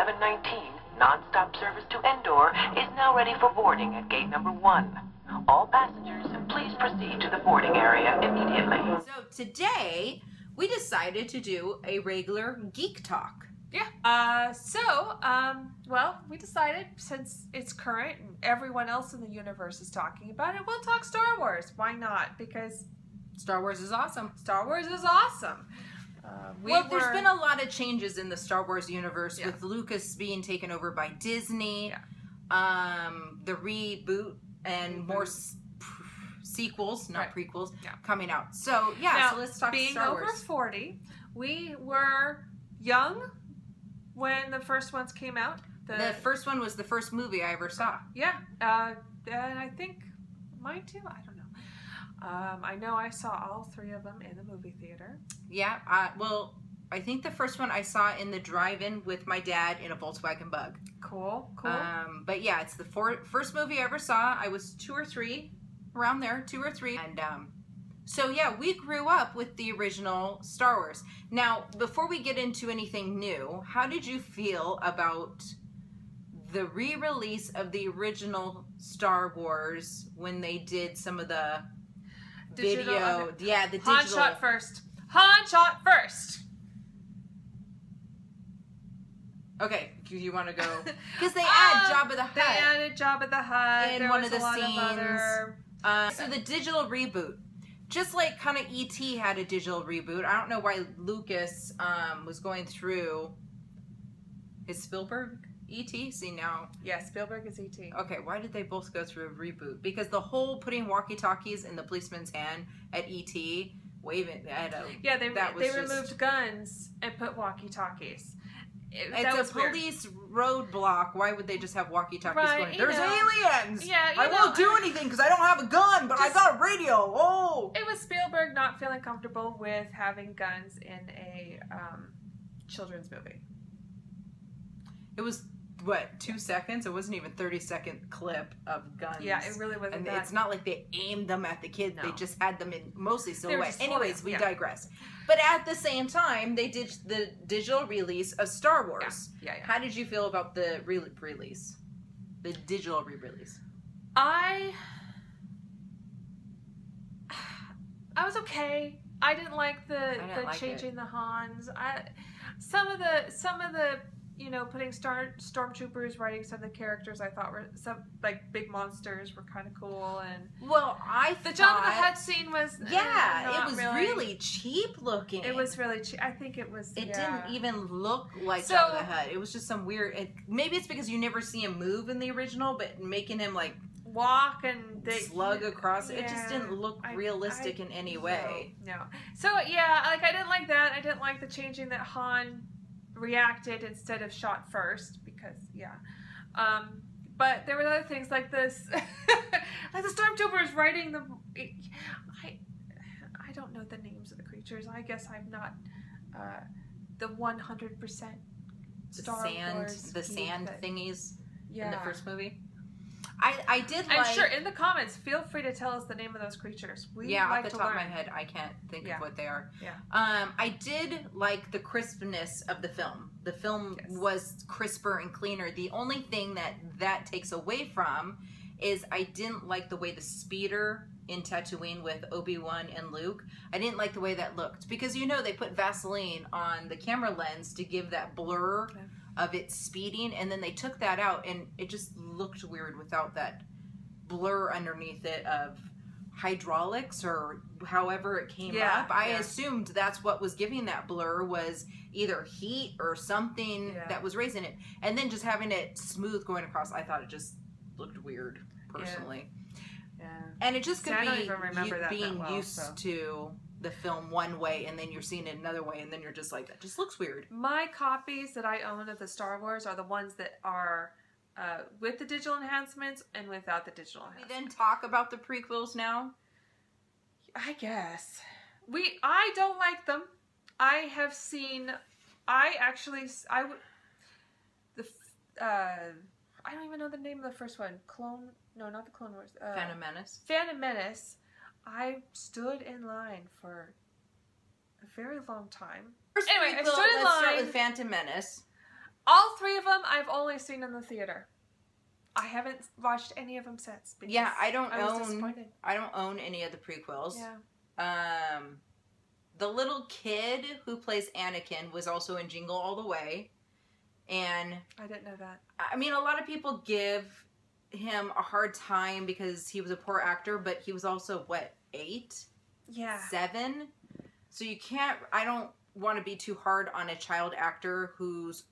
1119, non-stop service to Endor, is now ready for boarding at gate number 1. All passengers, please proceed to the boarding area immediately. So today, we decided to do a regular Geek Talk. Yeah. Well, we decided since it's current and everyone else in the universe is talking about it, we'll talk Star Wars. Why not? Because Star Wars is awesome. Star Wars is awesome. There's been a lot of changes in the Star Wars universe with Lucas being taken over by Disney, the reboot, and more sequels, not prequels, coming out. So, now, so let's talk Star Wars. Being over 40, we were young when the first ones came out. The first one was the first movie I ever saw. Yeah, and I think mine too. I don't know. I know I saw all 3 of them in the movie theater. Yeah, well, I think the first one I saw in the drive-in with my dad in a Volkswagen Bug. Cool. But yeah, it's the first movie I ever saw. I was 2 or 3, around there, 2 or 3. And so yeah, we grew up with the original Star Wars. Now, before we get into anything new, how did you feel about the re-release of the original Star Wars when they did some of the video? Yeah, the digital. Han shot first. Han shot first. Okay, you want to go? Because they add Jabba the Hutt. They added Jabba the Hutt in one of the scenes. So the digital reboot, just like kind of E.T. had a digital reboot. I don't know why Lucas was going through. Is Spielberg E.T.? See now. Yeah, Spielberg is E.T. Okay, why did they both go through a reboot? Because the whole putting walkie-talkies in the policeman's hand at E.T. waving at a they removed guns and put walkie-talkies. It's a police roadblock. Why would they just have walkie-talkies going, there's aliens! Yeah, I won't do anything because I don't have a gun, but I got a radio! Oh! It was Spielberg not feeling comfortable with having guns in a children's movie. It was, what, 2 seconds? It wasn't even 30-second clip of guns. Yeah, it really wasn't. And it's not like they aimed them at the kids. No. They just had them in mostly silhouette. Anyways, we digress. But at the same time, they did the digital release of Star Wars. Yeah. How did you feel about the release? The digital re-release? I was okay. I didn't like the changing the Hans. Some of the putting stormtroopers writing some of the characters I thought were some like big monsters were kind of cool, and the Jabba the Hutt scene was it was really cheap looking. It was really cheap. I think it was. It didn't even look like Jabba the Hutt. It was just some weird. Maybe it's because you never see him move in the original, but making him like walk and slug across it just didn't look realistic in any way. No. So yeah, like I didn't like that. I didn't like the changing that Han reacted instead of shot first because but there were other things like this like the stormtroopers riding the I don't know the names of the creatures. I guess I'm not the 100% Star Wars the sand thingies in the first movie. I did like... And sure, in the comments, feel free to tell us the name of those creatures. Off the top of my head, I can't think of what they are. Yeah. I did like the crispness of the film. The film was crisper and cleaner. The only thing that takes away from is I didn't like the way the speeder in Tatooine with Obi-Wan and Luke. I didn't like the way that looked. Because, they put Vaseline on the camera lens to give that blur of it speeding, and then they took that out, and it just looked weird without that blur underneath it of hydraulics or however it came up. I assumed that's what was giving that blur, was either heat or something that was raising it, and then just having it smooth going across. I thought it just looked weird personally. And it just could be being used to the film one way and then you're seeing it another way and then you're just like, that just looks weird. My copies that I own of the Star Wars are the ones that are with the digital enhancements and without the digital enhancements. We then talk about the prequels now? I guess. I don't like them. I have seen, I don't even know the name of the first one. No, not the Clone Wars. Phantom Menace. Phantom Menace. I stood in line for a very long time. Anyway, I stood in line. Let's start with Phantom Menace. All three of them I've only seen in the theater. I haven't watched any of them since. Yeah, I don't own any of the prequels. Yeah. The little kid who plays Anakin was also in Jingle All the Way. And I didn't know that. I mean, a lot of people give him a hard time because he was a poor actor, but he was also, what, 8? Yeah. 7? So you can't, I don't want to be too hard on a child actor who's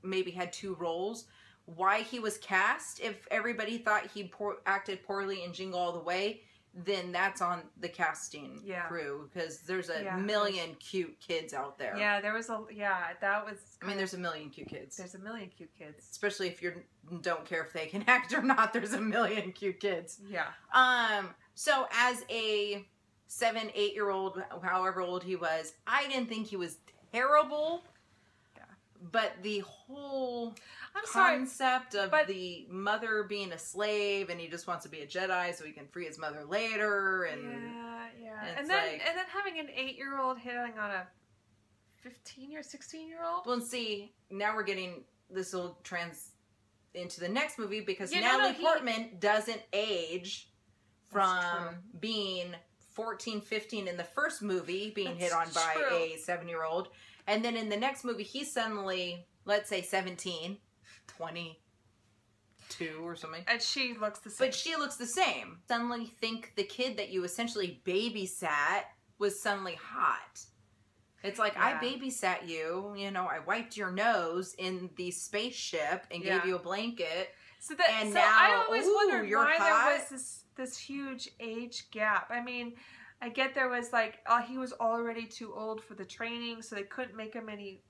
maybe had 2 roles. Why he was cast, if everybody thought he acted poorly in Jingle All the Way, then that's on the casting crew, because there's a million cute kids out there. Yeah, there was that was... I mean, there's a million cute kids. There's a million cute kids. Especially if you don't care if they can act or not, there's a million cute kids. Yeah. So as a 7, 8-year-old, however old he was, I didn't think he was terrible. Yeah. But the whole concept of the mother being a slave, and he just wants to be a Jedi so he can free his mother later, and and then having an 8-year-old hitting on a 15 or 16-year-old. Well, see, now we're getting this will trans into the next movie, because Natalie Portman doesn't age from being 14, 15 in the first movie, being hit on by a 7-year-old, and then in the next movie he's suddenly, let's say, 17. 22 or something. And she looks the same. But she looks the same. Suddenly think the kid that you essentially babysat was suddenly hot. It's like, I babysat you, I wiped your nose in the spaceship and gave you a blanket. So I always wondered why there was this huge age gap. I mean, I get there was he was already too old for the training, so they couldn't make him any...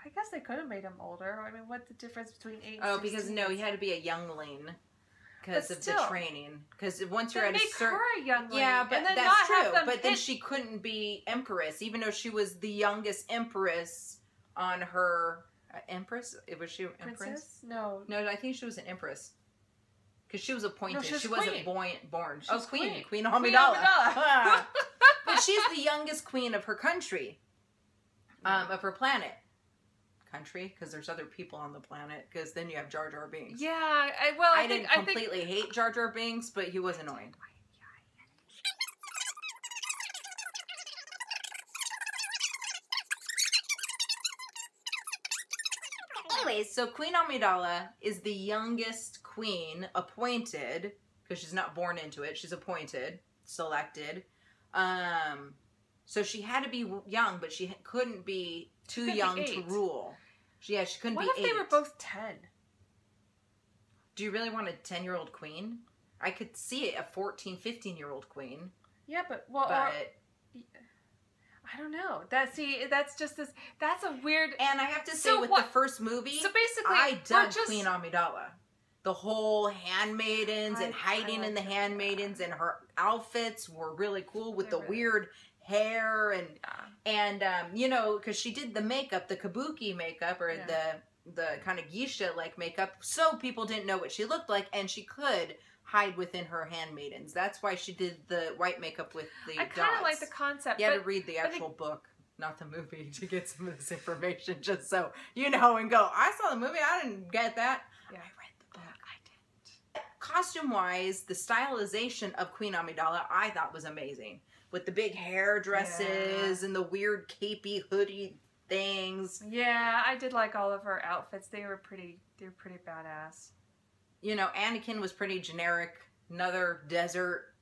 I guess they could have made him older. I mean, what's the difference between 8 and 16? Oh, because he had to be a youngling because of the training. Because once you're at a certain... Make her a youngling. Yeah, but that's true. But then she couldn't be Empress, even though she was the youngest Empress on her... Empress? Was she an Empress? Princess? No. No, I think she was an Empress. Because she was appointed. No, she wasn't born. She was Queen. Queen Amidala. But she's the youngest queen of her country. Of her planet. Country, because there's other people on the planet, because then you have Jar Jar Binks. Yeah, I didn't completely hate Jar Jar Binks, but he was annoying. Anyways, so Queen Amidala is the youngest queen appointed, because she's not born into it, she's appointed, selected. So she had to be young, but she couldn't be too young to rule. She couldn't be 8. What if they were both 10? Do you really want a 10-year-old queen? I could see it, a 14, 15-year-old queen. Yeah, but I don't know. That's just this. That's a weird. And I have to say, the first movie, so basically, I dug Queen Amidala. The whole handmaidens and hiding in the handmaidens, and her outfits were really cool with the weird hair and because she did the makeup, the kabuki makeup, or the kind of geisha like makeup, so people didn't know what she looked like, and she could hide within her handmaidens. That's why she did the white makeup with the dots. I kind of like the concept. You had to read the actual book, not the movie, to get some of this information, just so you know, and go, I saw the movie, I didn't get that. Yeah. I read the book. I didn't. Costume-wise, the stylization of Queen Amidala I thought was amazing. With the big hair dresses and the weird capey hoodie things. Yeah, I did like all of her outfits. They were pretty badass. Anakin was pretty generic. Another desert,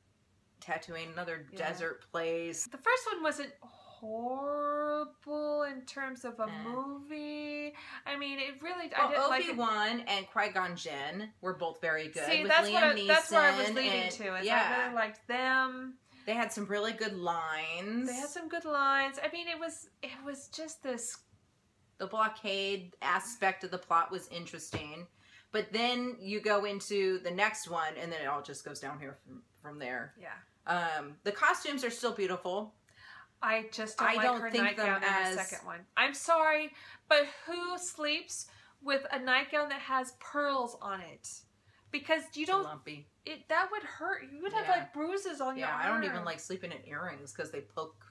Tatooine, another desert place. The first one wasn't horrible in terms of a movie. I mean, it really... I didn't like Obi-Wan and Qui-Gon Jinn were both very good. See, with that's Liam Neeson, that's where I was leading to. I really liked them. They had some really good lines. I mean, it was just this... The blockade aspect of the plot was interesting. But then you go into the next one, and then it all just goes down here from there. Yeah. The costumes are still beautiful. I just don't like her nightgown in the second one. I'm sorry, but who sleeps with a nightgown that has pearls on it? Because you don't... lumpy. That would hurt. You would have bruises on your arm. I don't even like sleeping in earrings because they poke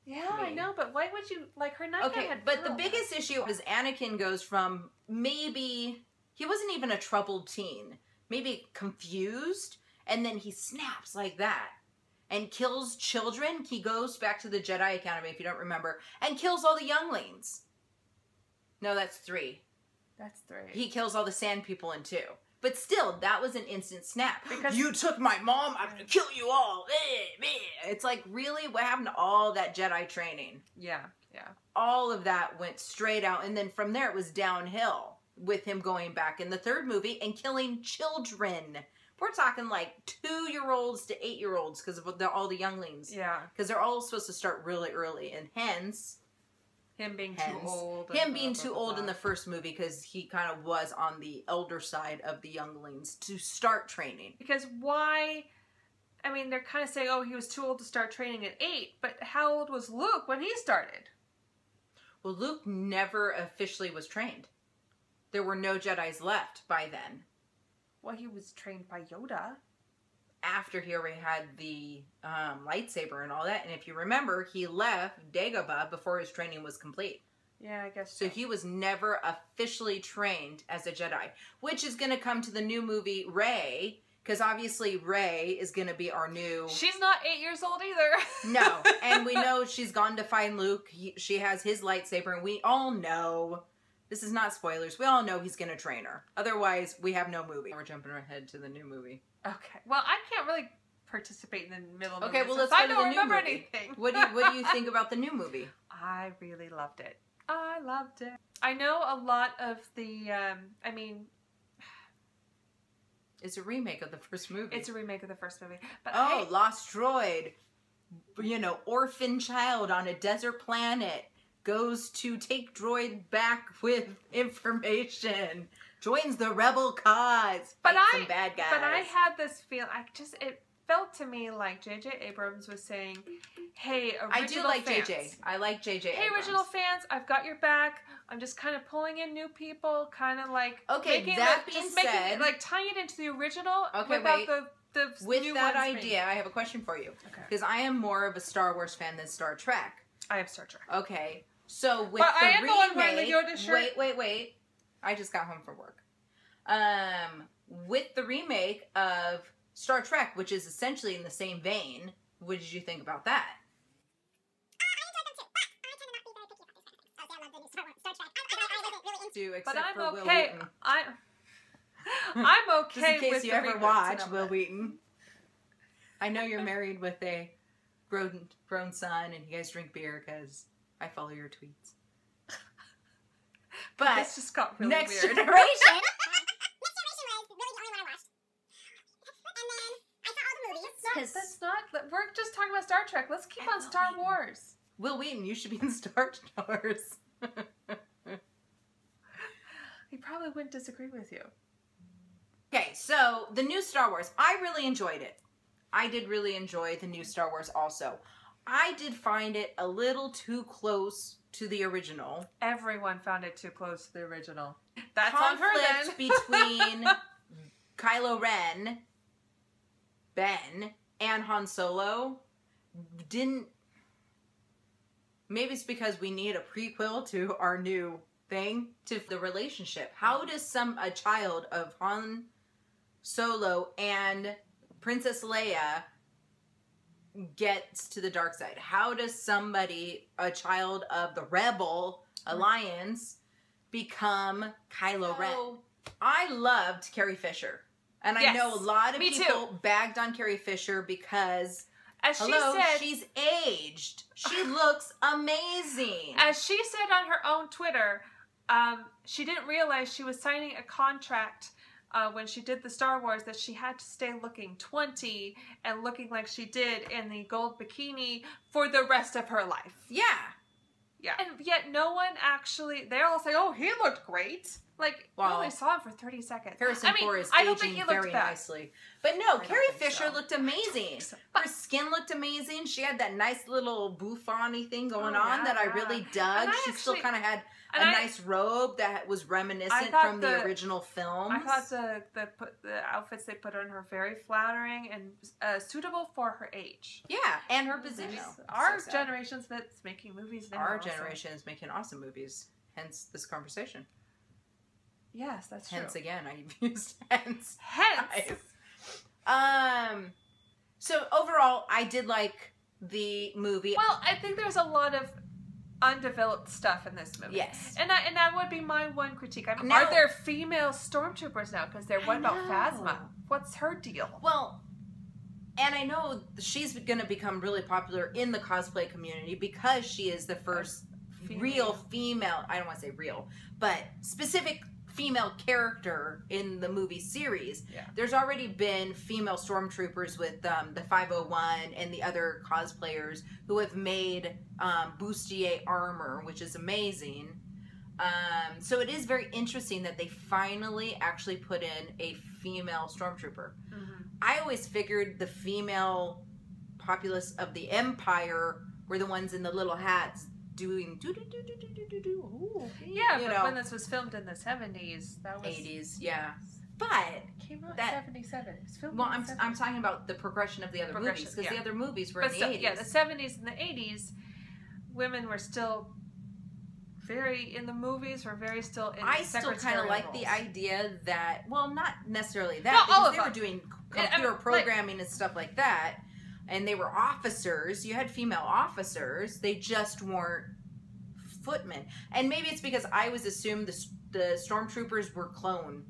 Yeah, I know, but why would you, like, her nightgown had but the pearls. biggest issue is Anakin goes from maybe, he wasn't even a troubled teen, maybe confused, and then he snaps like that and kills children. He goes back to the Jedi Academy, if you don't remember, and kills all the younglings. No, that's 3. That's 3. He kills all the sand people in 2. But still, that was an instant snap. Because you took my mom, I'm gonna kill you all. It's like, really? What happened to all that Jedi training? Yeah, yeah. All of that went straight out. And then from there, it was downhill with him going back in the 3rd movie and killing children. We're talking like 2-year-olds to 8-year-olds because of all the younglings. Yeah. Because they're all supposed to start really early. And hence... Him being too old. Him being too old in the 1st movie because he kind of was on the elder side of the younglings to start training. Because why... I mean, they're kind of saying, oh, he was too old to start training at 8, but how old was Luke when he started? Well, Luke never officially was trained. There were no Jedis left by then. Well, he was trained by Yoda. After he already had the lightsaber and all that. And if you remember, he left Dagobah before his training was complete. Yeah, I guess so. He was never officially trained as a Jedi, which is going to come to the new movie Rey, because obviously Rey is going to be our new... She's not 8 years old either. No, and we know she's gone to find Luke. She has his lightsaber, and we all know... This is not spoilers. We all know he's going to train her. Otherwise, we have no movie. We're jumping ahead to the new movie. Okay. Well, I can't really participate in the middle of okay, well, let's go to to the new movie. Anything. What do you think about the new movie? I really loved it. I loved it. I know a lot of the, I mean... It's a remake of the first movie. It's a remake of the first movie. But Lost droid. You know, orphan child on a desert planet. Goes to take droid back with information. Joins the rebel cause. Some bad guys. But I had this feel. It felt to me like J.J. Abrams was saying, "Hey, original I do like fans. J.J. I like J.J. Hey, Abrams. original fans, I've got your back. I'm just kind of pulling in new people, kind of like making it, like tying it into the original. Okay, without wait. The with new that ones idea, I have a question for you. Okay. Because I am more of a Star Wars fan than Star Trek. I have Star Trek. Okay. So with but the I am remake, the one wearing the Yoda shirt. Wait. I just got home from work. With the remake of Star Trek, which is essentially in the same vein, what did you think about that? But I'm okay. I'm okay. Just in case with you the ever reboots watch and Will Wheaton. I know you're married with a grown son, and you guys drink beer because I follow your tweets. But this just got really next weird. generation. Next Generation was really the only one I watched. And then I saw all the movies. That's not. We're just talking about Star Trek. Let's keep on Star Wars. Will Wheaton, you should be in Star Wars. He probably wouldn't disagree with you. Okay, so the new Star Wars, I really enjoyed it. I did really enjoy the new Star Wars also. I did find it a little too close to the original. Everyone found it too close to the original. That's Conflict on her then. between Kylo Ren, Ben, and Han Solo didn't... Maybe it's because we need a prequel to our new thing, to the relationship. How does a child of Han Solo and Princess Leia gets to the dark side? How does a child of the Rebel Alliance become Kylo Ren? I loved Carrie Fisher. And I know a lot of people bagged on Carrie Fisher because, as she said, she's aged. She looks amazing. As she said on her own Twitter, she didn't realize she was signing a contract when she did the Star Wars that she had to stay looking 20 and looking like she did in the gold bikini for the rest of her life. Yeah. Yeah. And yet no one actually, they all say, oh, he looked great. Like, we only saw him for 30 seconds. Harrison Ford is aging very nicely. But no, Carrie Fisher looked amazing. Her skin looked amazing. She had that nice little bouffant-y thing going on that I really dug. She still kind of had a nice robe that was reminiscent from the original films. I thought the outfits they put on her very flattering and suitable for her age. Yeah, and her position. Our generation's that's making movies now. Our generation is making awesome movies. Hence this conversation. Yes, that's true. Hence again, I used hence. Hence. So overall, I did like the movie. Well, I think there's a lot of undeveloped stuff in this movie. Yes. And that would be my one critique. I mean, are there female stormtroopers now? Because what about Phasma? What's her deal? Well, and I know she's going to become really popular in the cosplay community because she is the first real female, I don't want to say real, but specific female character in the movie series. Yeah. There's already been female stormtroopers with the 501 and the other cosplayers who have made bustier armor, which is amazing. So it is very interesting that they finally actually put in a female stormtrooper. Mm-hmm. I always figured the female populace of the Empire were the ones in the little hats doing yeah, but when this was filmed in the 70s, that was 80s, yeah. But it came out in 77. It's filmed. Well, I'm talking about the progression of the other movies because the other movies were in the 80s. Yeah, the 70s and the 80s, women were still very in the movies. Were very still. I still kind of like the idea that, well, not necessarily that, because they were doing computer programming and stuff like that. And they were officers. You had female officers. They just weren't footmen. And maybe it's because I always assumed the stormtroopers were clone.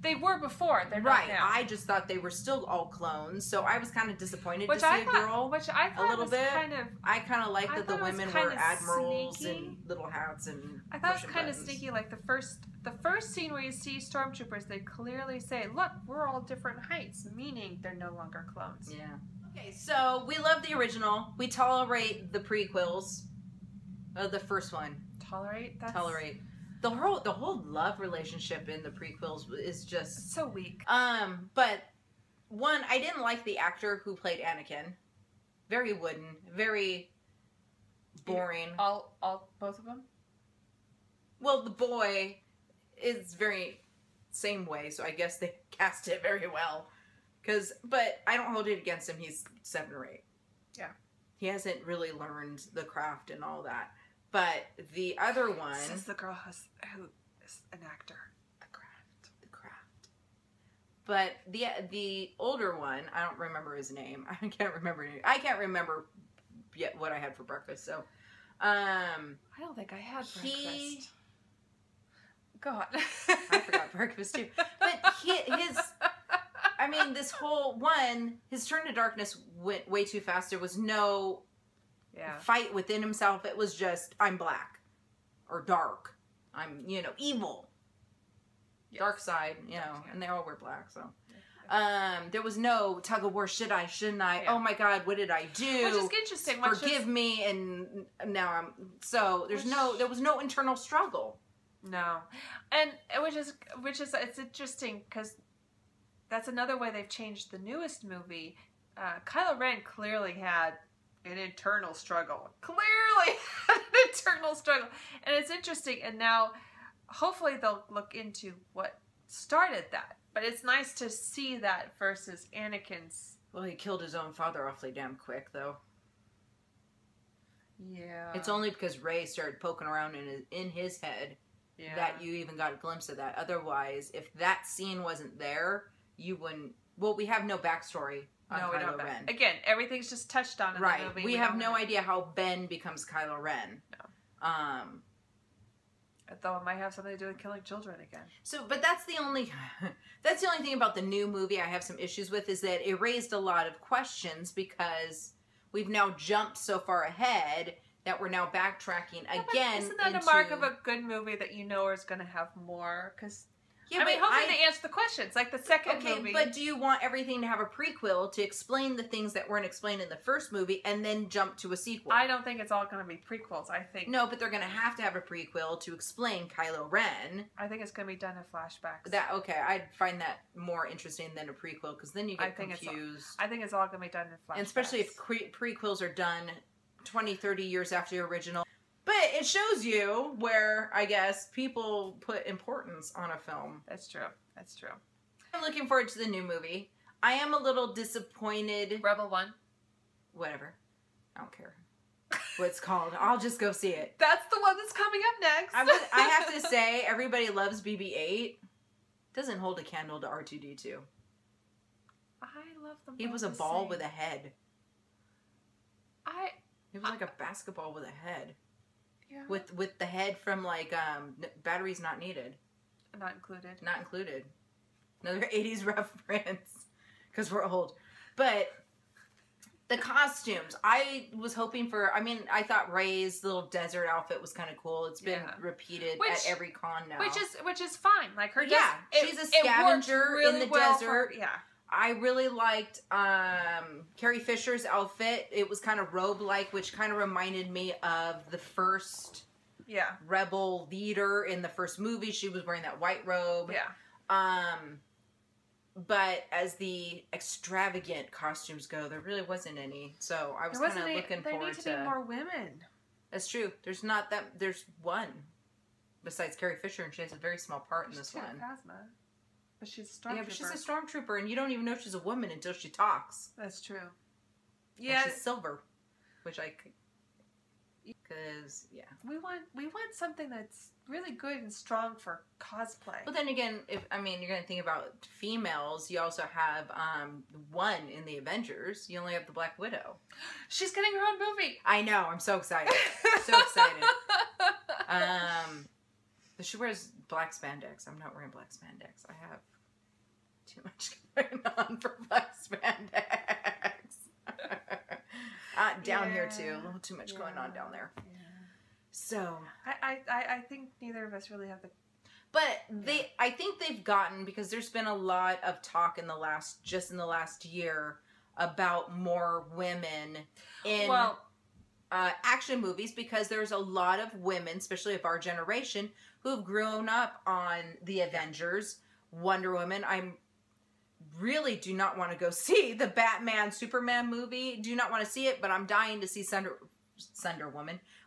They were before. They're not now. I just thought they were still all clones. So I was kind of disappointed to see a girl. Which I thought a little bit. I kind of liked that the women were admirals and little hats and. I thought it was kind of sneaky. Like the first scene where you see stormtroopers, they clearly say, "Look, we're all different heights," meaning they're no longer clones. Yeah. Okay, so we love the original. We tolerate the prequels. The first one. Tolerate? Tolerate. The whole love relationship in the prequels is just so weak. But one, I didn't like the actor who played Anakin. Very wooden, very boring. Both of them? Well, the boy is very same way, so I guess they cast it very well. But I don't hold it against him. He's 7 or 8. Yeah. He hasn't really learned the craft and all that. But the other one... Says the girl who is an actor. The craft. But the older one, I don't remember his name. I can't remember yet what I had for breakfast. So, I don't think I had breakfast. God. I forgot breakfast too. But this whole one, his turn to darkness went way too fast. There was no fight within himself. It was just, I'm black. Or dark. I'm, evil. Yes. Dark side, and they all wear black, so. There was no tug of war, should I, shouldn't I? Yeah. Oh my God, what did I do? Which is interesting. Forgive me, and now there was no internal struggle. No. And it's interesting because that's another way they've changed the newest movie. Kylo Ren clearly had an internal struggle. And it's interesting. And now, hopefully they'll look into what started that. But it's nice to see that versus Anakin's. Well, he killed his own father awfully damn quick, though. Yeah. It's only because Rey started poking around in his head that you even got a glimpse of that. Otherwise, if that scene wasn't there, you wouldn't... Well, we have no backstory on Kylo Ren. Again, everything's just touched on in the movie. We have no idea how Ben becomes Kylo Ren. No. Though it might have something to do with killing children again. So, but that's the only thing about the new movie I have some issues with, is that it raised a lot of questions because we've now jumped so far ahead that we're now backtracking again. Isn't that a mark of a good movie that is going to have more? Because Yeah, I mean, hopefully they answer the questions, like the second movie. But do you want everything to have a prequel to explain the things that weren't explained in the first movie and then jump to a sequel? I don't think it's all going to be prequels. I think no, but they're going to have a prequel to explain Kylo Ren. I think it's going to be done in flashbacks. I'd find that more interesting than a prequel because then you get confused. I think it's all going to be done in flashbacks, and especially if prequels are done 20, 30 years after the original. But it shows you where, I guess, people put importance on a film. That's true. That's true. I'm looking forward to the new movie. I am a little disappointed. Rebel 1? Whatever. I don't care what it's called. I'll just go see it. That's the one that's coming up next. I have to say, everybody loves BB-8. Doesn't hold a candle to R2-D2. I love them. He was a ball with a head. It was like a basketball with a head. Yeah. With the head from like batteries not needed. Not included. Not included. Another 80s reference. Because we're old. But the costumes. I was hoping for, I thought Rey's little desert outfit was kind of cool. It's been repeated at every con now. Which is fine. Like her she's a scavenger in the desert. Yeah. I really liked Carrie Fisher's outfit. It was kind of robe-like, which kind of reminded me of the first rebel leader in the first movie. She was wearing that white robe. Yeah. But as the extravagant costumes go, there really wasn't any. So I was kind of looking forward to... There need to be more women. That's true. There's not that... There's one. Besides Carrie Fisher, and she has a very small part in this one. Phasma. But she's a stormtrooper. Yeah, but she's a stormtrooper, and you don't even know she's a woman until she talks. That's true. Yeah, and she's silver, which because we want something that's really good and strong for cosplay. But then again, you're gonna think about females, you also have one in the Avengers. You only have the Black Widow. She's getting her own movie. I know. I'm so excited. So excited. But she wears black spandex. I'm not wearing black spandex. I have too much going on for black spandex. Down here too. A little too much going on down there. Yeah. So I think neither of us really have the. But I think they've gotten, because there's been a lot of talk in the last year about more women in action movies, because there's a lot of women, especially of our generation, who have grown up on the Avengers, Wonder Woman. I really do not want to go see the Batman Superman movie. Do not want to see it, but I'm dying to see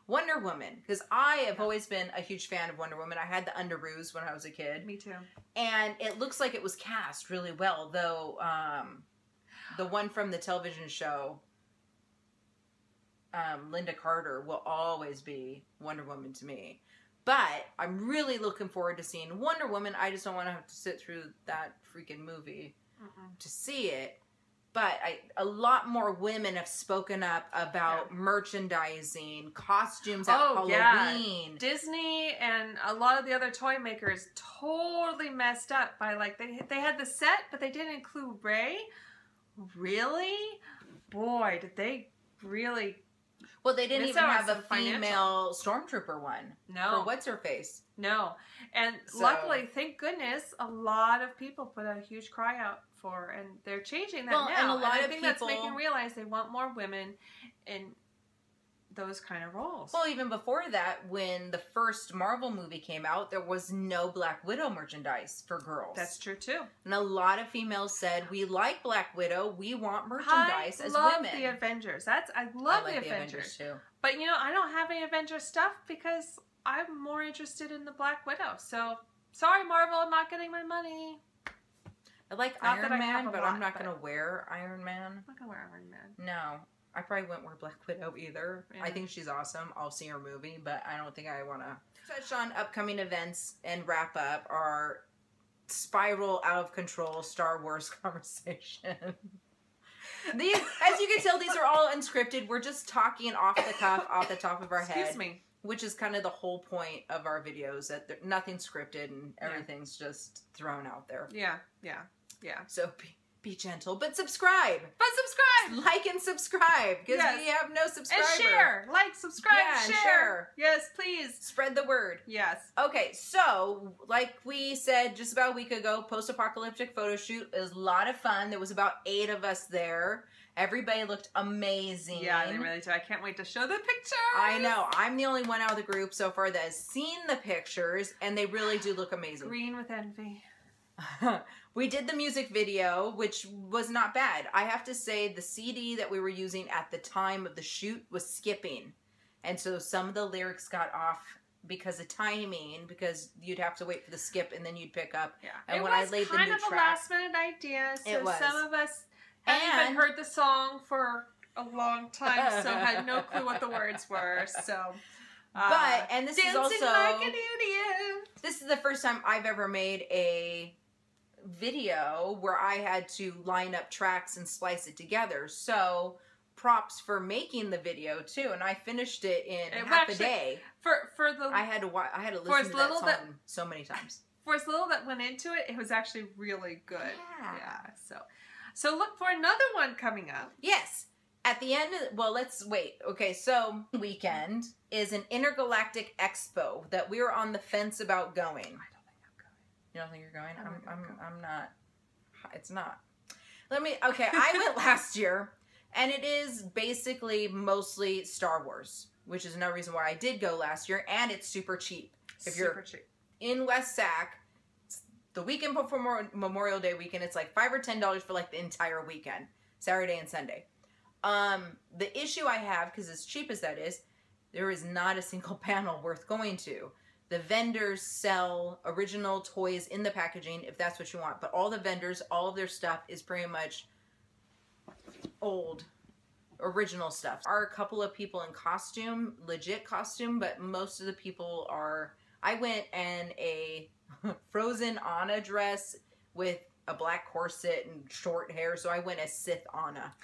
Wonder Woman, because I have always been a huge fan of Wonder Woman. I had the underoos when I was a kid. Me too. And it looks like it was cast really well, though the one from the television show, Linda Carter, will always be Wonder Woman to me. But I'm really looking forward to seeing Wonder Woman. I just don't want to have to sit through that freaking movie to see it. But a lot more women have spoken up about merchandising, costumes at Halloween. Yeah. Disney and a lot of the other toy makers totally messed up by, like, they had the set, but they didn't include Rey. Really? Boy, did they really... Well, they didn't even have a female stormtrooper one. No. For What's-Her-Face. No. And luckily, thank goodness, a lot of people put a huge cry out for, and they're changing that now. And a lot of people, that's making realize they want more women in those kind of roles. Well, even before that, when the first Marvel movie came out, there was no Black Widow merchandise for girls. That's true, too. And a lot of females said, we like Black Widow, we want merchandise as women. I love the Avengers. I love the Avengers too. But, I don't have any Avengers stuff because I'm more interested in the Black Widow. So, sorry, Marvel, I'm not getting my money. I like Iron Man, but I'm not going to wear Iron Man. I'm not going to wear Iron Man. No. I probably wouldn't wear Black Widow either. Yeah. I think she's awesome. I'll see her movie, but I don't think I want to touch on upcoming events and wrap up our spiral out of control Star Wars conversation. These, as you can tell, these are all unscripted. We're just talking off the cuff, off the top of our head. Excuse me. Which is kind of the whole point of our videos, that nothing's scripted and everything's just thrown out there. Yeah. So be gentle, but subscribe. Like and subscribe, because we have no subscribers. And share. Like, subscribe, share. Yes, please. Spread the word. Yes. Okay, so, like we said just about a week ago, post-apocalyptic photo shoot. It was a lot of fun. There was about 8 of us there. Everybody looked amazing. Yeah, they really do. I can't wait to show the pictures. I know. I'm the only one out of the group so far that has seen the pictures, and they really do look amazing. Green with envy. We did the music video, which was not bad. I have to say the CD that we were using at the time of the shoot was skipping. And so some of the lyrics got off because of timing, because you'd have to wait for the skip and then you'd pick up. Yeah. And it when was I laid the kind new of track, a last minute idea. So it was. Some of us hadn't even heard the song for a long time, so had no clue what the words were. So, but and this is also like an idiot. This is the first time I've ever made a video where I had to line up tracks and splice it together. So props for making the video too, and I finished it in half a day. I had to listen to that song so many times. For as little that went into it, it was actually really good. Yeah. So look for another one coming up. Yes. At the end of, well, let's wait. Okay, so weekend is an intergalactic expo that we were on the fence about going. You don't think you're going? I'm not. It's not. I went last year, and it is basically mostly Star Wars, which is no reason why I did go last year, and it's super cheap. If you're in West Sac, the weekend before Memorial Day weekend, it's like $5 or $10 for like the entire weekend, Saturday and Sunday. The issue I have, because as cheap as that is, there is not a single panel worth going to. The vendors sell original toys in the packaging if that's what you want. But all the vendors, all of their stuff is pretty much old, original stuff. There are a couple of people in costume, legit costume, but most of the people are... I went in a Frozen Anna dress with a black corset and short hair, so I went as Sith Anna.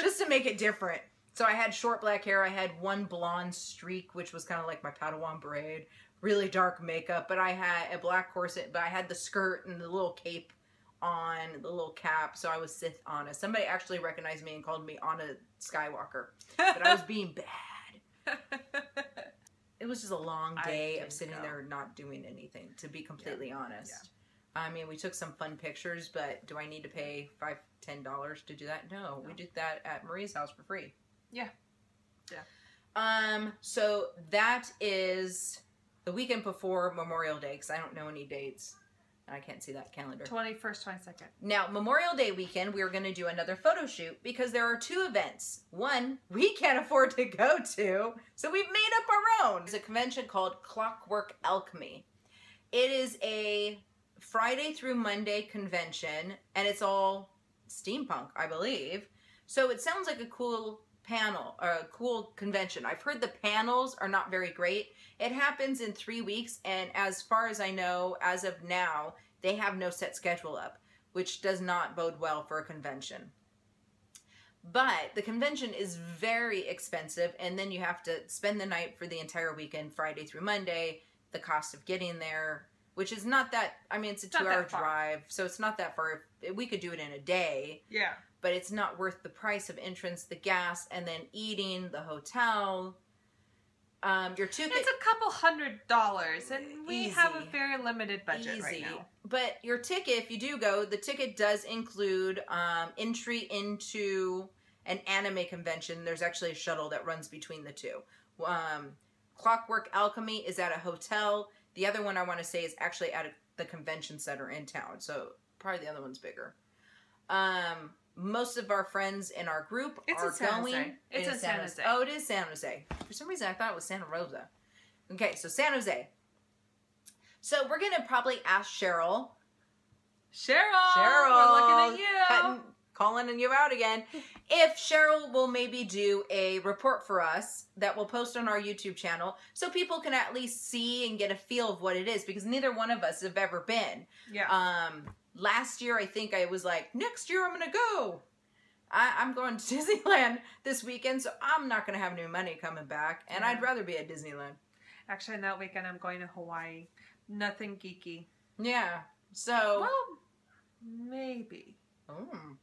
Just to make it different. So I had short black hair. I had one blonde streak, which was kind of like my Padawan braid. Really dark makeup, but I had a black corset, but I had the skirt and the little cape on, the little cap, so I was Sith Anna. Somebody actually recognized me and called me Anna Skywalker, but I was being bad. It was just a long day of sitting there not doing anything, to be completely honest. Yeah. I mean, we took some fun pictures, but do I need to pay $5, $10 to do that? No, we did that at Marie's house for free. Yeah. Yeah. So that is the weekend before Memorial Day, because I don't know any dates. I can't see that calendar. 21st, 22nd. Now, Memorial Day weekend, we're going to do another photo shoot because there are 2 events. One, we can't afford to go to, so we've made up our own. It's a convention called Clockwork Alchemy. It is a Friday through Monday convention, and it's all steampunk, I believe. So it sounds like a cool panel, or a cool convention. I've heard the panels are not very great. It happens in 3 weeks, and as far as I know, as of now, they have no set schedule up, which does not bode well for a convention. But the convention is very expensive, and then you have to spend the night for the entire weekend, Friday through Monday, the cost of getting there, which is not that, I mean, it's a 2-hour drive, so it's not that far. We could do it in a day. Yeah. But it's not worth the price of entrance, the gas, and then eating, the hotel. Your ticket... It's a couple $100, and we have a very limited budget right now. But your ticket, if you do go, the ticket does include entry into an anime convention. There's actually a shuttle that runs between the two. Clockwork Alchemy is at a hotel. The other one I want to say is actually at the convention center in town. So probably the other one's bigger. Most of our friends in our group are going. It's in San Jose. Oh, it is San Jose. For some reason, I thought it was Santa Rosa. Okay, so San Jose. So we're going to probably ask Cheryl. Cheryl! We're looking at you. Calling you out again. If Cheryl will maybe do a report for us that we'll post on our YouTube channel so people can at least see and get a feel of what it is, because neither one of us have ever been. Yeah. Last year, I think I was like, next year I'm going to go. I'm going to Disneyland this weekend, so I'm not going to have any money coming back, and I'd rather be at Disneyland. Actually, in that weekend, I'm going to Hawaii. Nothing geeky. Yeah. So... Well, Maybe. Oh.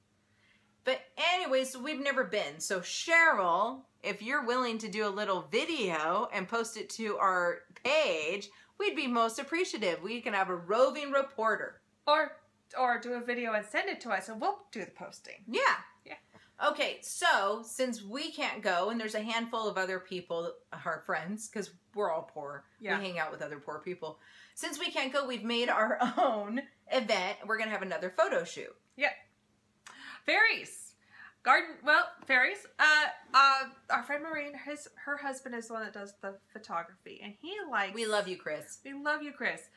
But anyways, we've never been. So Cheryl, if you're willing to do a little video and post it to our page, we'd be most appreciative. We can have a roving reporter. Or do a video and send it to us and we'll do the posting. Yeah. Yeah. Okay, so since we can't go and there's a handful of other people, our friends, because we're all poor. Yeah. We hang out with other poor people. Since we can't go, we've made our own event. We're going to have another photo shoot. Yeah. Fairies. Fairies. Our friend Maureen, her husband is the one that does the photography, and he likes... We love you, Chris. We love you, Chris.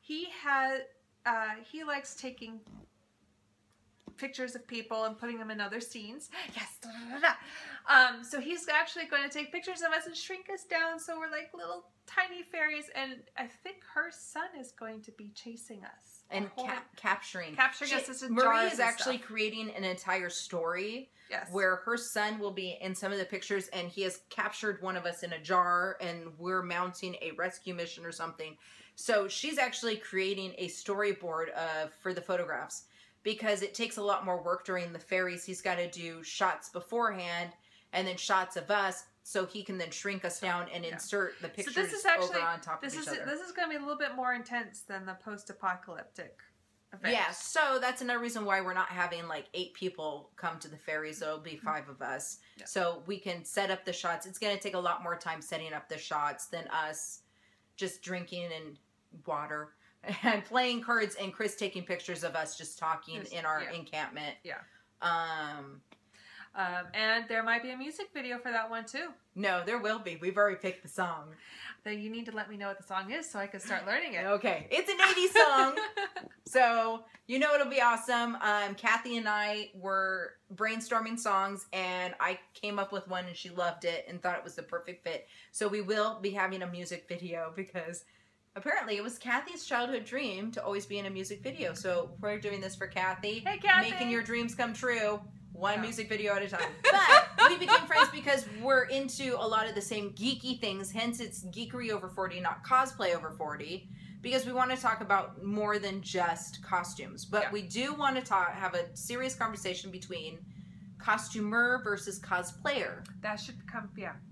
He likes taking pictures of people and putting them in other scenes. Yes. Da, da, da, da. So he's actually going to take pictures of us and shrink us down so we're like little tiny fairies, and I think her son is going to be chasing us. And capturing us as in Marie jars is and actually stuff. creating an entire story. Yes. Where her son will be in some of the pictures, and he has captured one of us in a jar, and we're mounting a rescue mission or something. So she's actually creating a storyboard for the photographs, because it takes a lot more work during the fairies. He's got to do shots beforehand and then shots of us, so he can then shrink us down and insert the pictures over on top of each other. This is going to be a little bit more intense than the post-apocalyptic event. Yeah, so that's another reason why we're not having like 8 people come to the fairies. It'll be 5 of us. Yeah. So we can set up the shots. It's going to take a lot more time setting up the shots than us just drinking and water and playing cards and Chris taking pictures of us just talking in our encampment. Yeah. And there might be a music video for that one too. No, there will be. We've already picked the song. Then you need to let me know what the song is so I can start learning it. Okay. It's an 80s song. So, you know it'll be awesome. Kathy and I were brainstorming songs, and I came up with one, and she loved it and thought it was the perfect fit. So we will be having a music video, because apparently it was Kathy's childhood dream to always be in a music video. So we're doing this for Kathy. Hey, Kathy! Making your dreams come true. One music video at a time. But we became friends because we're into a lot of the same geeky things. Hence, it's Geekery Over 40, not Cosplay Over 40. Because we want to talk about more than just costumes. But we do want to have a serious conversation between costumer versus cosplayer. That should come,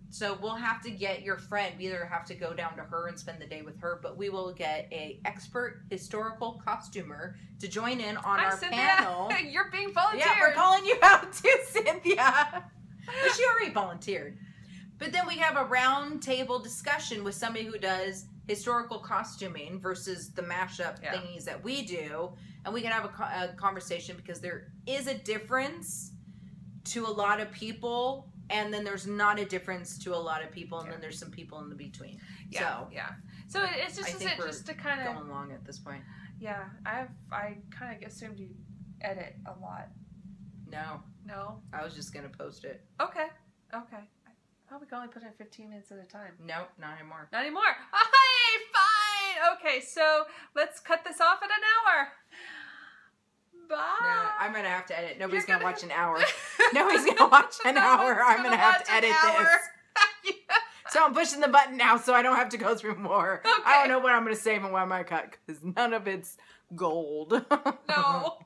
So we'll have to get your friend. We either have to go down to her and spend the day with her, but we will get a expert historical costumer to join in on our panel. You're being volunteered. Yeah, we're calling you out too, Cynthia. But she already volunteered. But then we have a round table discussion with somebody who does historical costuming versus the mashup thingies that we do. And we can have a conversation, because there is a difference to a lot of people. And then there's not a difference to a lot of people, and then there's some people in the between. So it's just to kind of going along at this point. Yeah, I kind of assumed you edit a lot. No, I was just gonna post it. Okay. Oh, we can only put in 15 minutes at a time. Nope, not anymore. Not anymore. Hey, fine. Okay, so let's cut this off at an hour. Bye. No, I'm gonna have to edit. Nobody's gonna watch an hour. Nobody's gonna watch an hour. I'm gonna have to edit this. So I'm pushing the button now, so I don't have to go through more. Okay. I don't know what I'm gonna save and what I'm gonna cut, because none of it's gold. No.